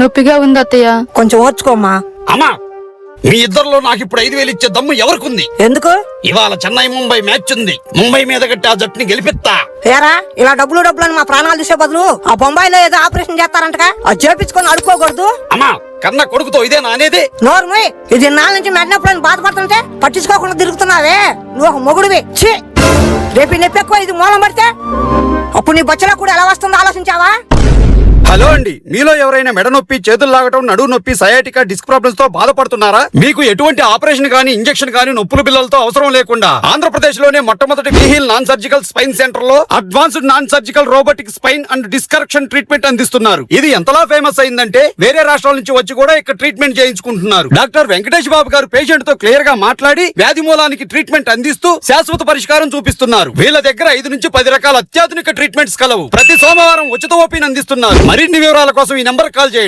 నొప్పిగా ఉంది అత్తయ్య. కొంచెం ఓర్చుకోమ్మా. అమ్మా, మీ ఇద్దరిలో నాకు ఇప్పుడు 5,000 ఇచ్చే దమ్ము ఎవరికుంది? ఎందుకు? ఇవాళ చెన్నై ముంబై మ్యాచ్ ఉంది. ముంబై మీద కట్టి ఆ జట్టుని గెలిపిస్తా. ఏరా, ఇలా డబ్బులు అని మా ప్రాణాలు తీసే బదులు ఆ బొంబాయిలో ఏదో ఆపరేషన్ చేస్తారంటగా, అది చేపించుకొని అడుక్కోకూడదు. అమ్మా, కన్న కొడుకుతో ఇదేనా అనేది? నోర్మి, ఇది నాలుగు నుంచి మెడనప్పుడు బాధపడుతుంటే పట్టించుకోకుండా తిరుగుతున్నావే. నువ్వు ఒక మొగుడివి. ఛీ! రేపు నొప్పి ఎక్కువ ఇది మూలం పడితే అప్పుడు నీ బచ్చలా కూడా ఎలా వస్తుందో ఆలోచించావా? హలో అండి, మీలో ఎవరైనా మెడ నొప్పి, చేతులు లాగటం, నడువు నొప్పి, సయాటికా, డిస్క్ ప్రాబ్లమ్స్ తో బాధపడుతున్నారా? మీకు ఎటువంటి ఆపరేషన్ గానీ, ఇంజెక్షన్ గానీ, నొప్పుల బిల్లలతో అవసరం లేకుండా ఆంధ్రప్రదేశ్ లోనే మొట్టమొదటి వీహిల్ నాన్ సర్జికల్ స్పైన్ సెంటర్ లో advanced non surgical robotic spine and disc correction treatment అందిస్తున్నారు. ఇది ఎంతలా ఫేమస్ అయిందంటే వేరే రాష్ట్రాల నుంచి వచ్చి కూడా ఇక్కడ ట్రీట్మెంట్ చేయించుకుంటున్నారు. డాక్టర్ వెంకటేష్ బాబు గారు పేషెంట్ తో క్లియర్ గా మాట్లాడి వ్యాధి మూలానికి ట్రీట్మెంట్ అందిస్తూ శాశ్వత పరిష్కారం చూపిస్తున్నారు. వీళ్ళ దగ్గర 5 నుంచి 10 రకాల అత్యాధునిక ట్రీట్మెంట్స్ కలవు. ప్రతి సోమవారం ఉచిత ఓపీని అందిస్తున్నారు. మరిన్ని వివరాల కోసం ఈ నంబర్ కాల్ చేయండి.